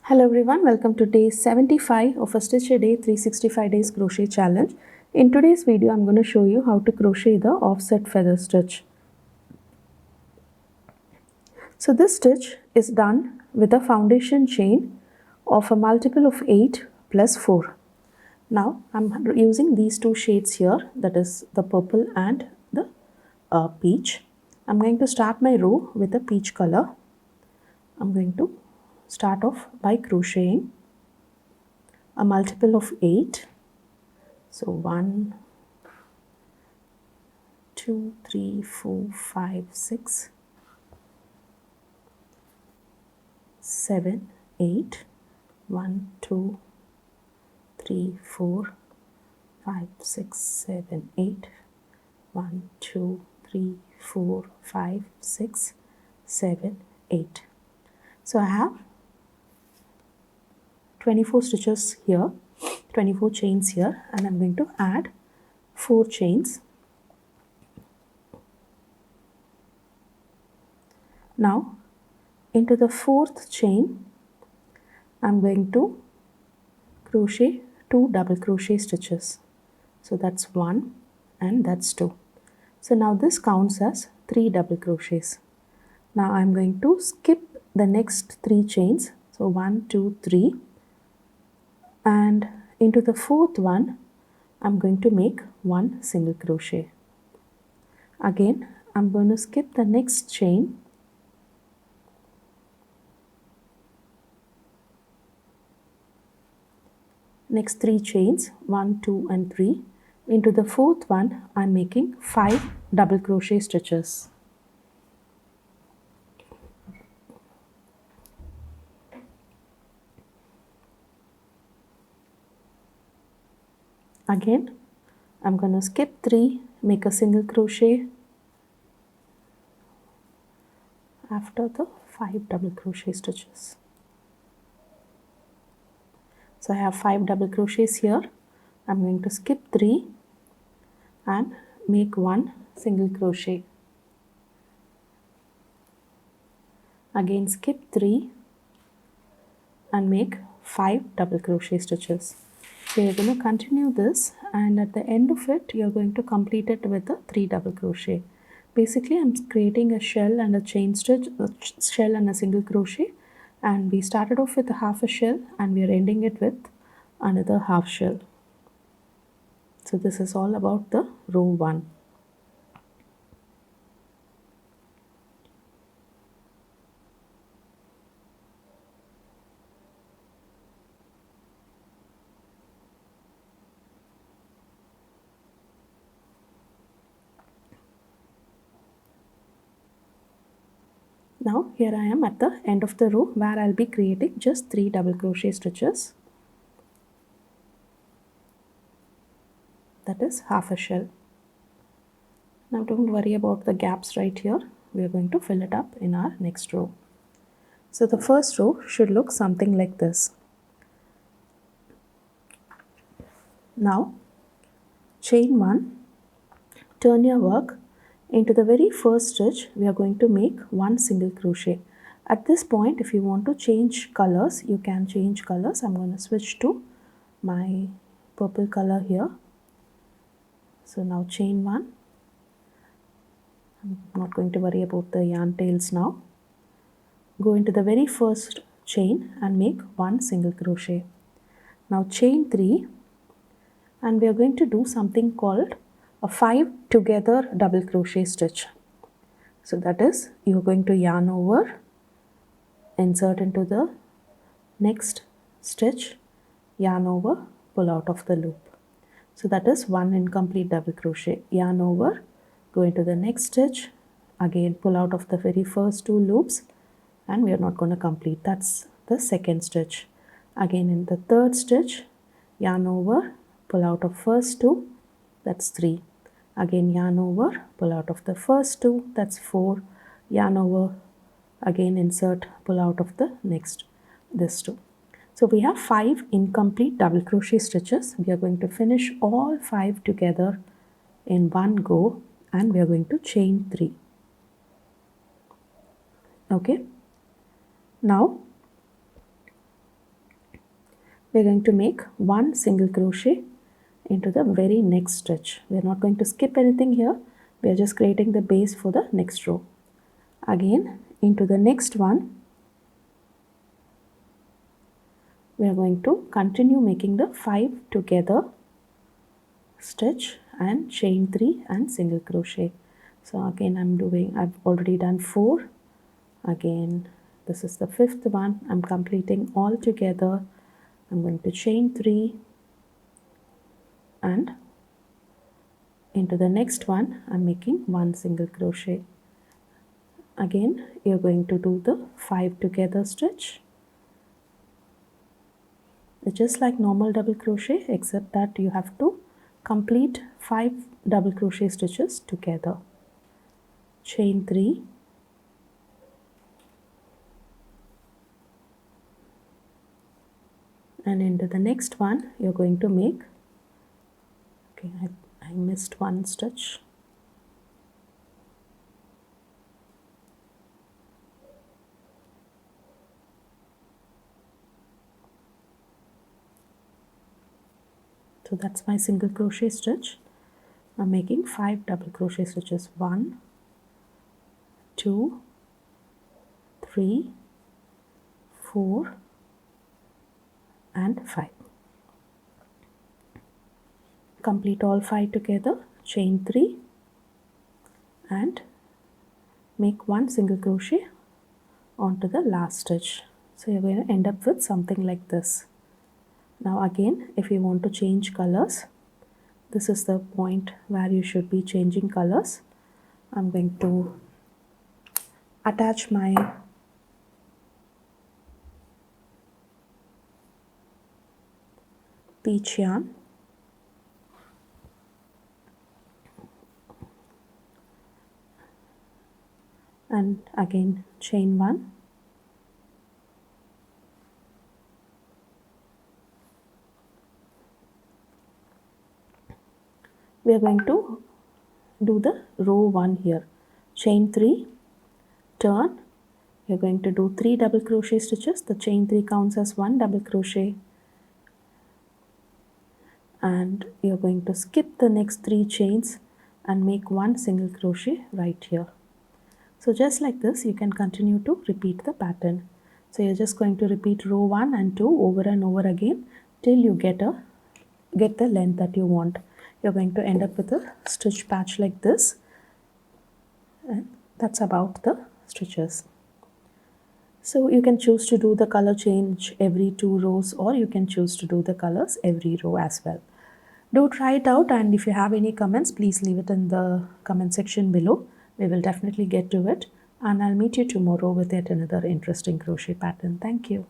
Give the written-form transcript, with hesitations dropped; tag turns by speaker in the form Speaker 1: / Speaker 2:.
Speaker 1: Hello everyone, welcome to day 75 of a Stitch a Day 365 days crochet challenge. In today's video, I'm going to show you how to crochet the offset feather stitch. So this stitch is done with a foundation chain of a multiple of 8 plus 4. Now I'm using these two shades here, that is the purple and the peach. I'm going to start my row with the peach color. I'm going to start off by crocheting a multiple of 8. So 1, 2, 3, 4, 5, 6, 7, 8. 1, 2, 3, 4, 5, 6, 7, 8. 1, 2, 3, 4, 5, 6, 7, 8. So I have 24 stitches here, 24 chains here, and I'm going to add 4 chains. Now into the 4th chain I'm going to crochet 2 double crochet stitches. So that's 1 and that's 2. So now this counts as 3 double crochets. Now I'm going to skip the next 3 chains. So 1, 2, 3, and into the 4th one I'm going to make 1 single crochet. Again I'm going to skip the next chain. Next 3 chains, 1, 2 and 3. Into the 4th one I'm making 5 double crochet stitches. Again I'm going to skip 3, make a single crochet after the 5 double crochet stitches. So I have 5 double crochets here. I'm going to skip 3 and make 1 single crochet. Again skip 3 and make 5 double crochet stitches. So you're going to continue this, and at the end of it you're going to complete it with a 3 double crochet. Basically I'm creating a shell and a chain stitch, a shell and a single crochet, and we started off with a half a shell and we are ending it with another half shell. So this is all about the row 1. Now here I am at the end of the row where I'll be creating just 3 double crochet stitches. That is half a shell. Now don't worry about the gaps right here. We are going to fill it up in our next row. So the first row should look something like this. Now chain 1, turn your work. Into the very first stitch we are going to make 1 single crochet. At this point if you want to change colors, you can change colors. I'm going to switch to my purple color here. So now chain 1. I'm not going to worry about the yarn tails now. Go into the very first chain and make 1 single crochet. Now chain 3, and we are going to do something called a 5 together double crochet stitch. So that is, you are going to yarn over, insert into the next stitch, yarn over, pull out of the loop. So that is 1 incomplete double crochet. Yarn over, go into the next stitch, again pull out of the very first 2 loops, and we are not going to complete. That's the second stitch. Again in the third stitch, yarn over, pull out of first 2, that's 3. Again yarn over, pull out of the first 2, that's 4. Yarn over, again insert, pull out of the next, this 2. So we have 5 incomplete double crochet stitches. We are going to finish all 5 together in one go, and we are going to chain 3. Okay. Now we're going to make one single crochet into the very next stitch. We're not going to skip anything here. We are just creating the base for the next row. Again, into the next one, we are going to continue making the 5 together stitch and chain 3 and single crochet. So again I've already done 4. Again, this is the 5th one. I'm completing all together. I'm going to chain 3 and into the next one I'm making one single crochet. Again, you're going to do the 5 together stitch. It's just like normal double crochet, except that you have to complete 5 double crochet stitches together. Chain 3 and into the next one you're going to make, okay, I missed one stitch. So that's my single crochet stitch. I'm making 5 double crochet stitches. 1, 2, 3, 4 and 5. Complete all 5 together, chain 3 and make one single crochet onto the last stitch. So you're going to end up with something like this. Now again, if you want to change colors, this is the point where you should be changing colors. I'm going to attach my peach yarn and again chain 1 . We are going to do the row 1 here. Chain 3, turn. You're going to do 3 double crochet stitches. The chain 3 counts as 1 double crochet. And you're going to skip the next 3 chains and make one single crochet right here. So just like this, you can continue to repeat the pattern. So you're just going to repeat row 1 and 2 over and over again till you get the length that you want. You're going to end up with a stitch patch like this, and that's about the stitches. So you can choose to do the color change every 2 rows, or you can choose to do the colors every row as well. Do try it out, and if you have any comments, please leave it in the comment section below. We will definitely get to it, and I'll meet you tomorrow with yet another interesting crochet pattern. Thank you.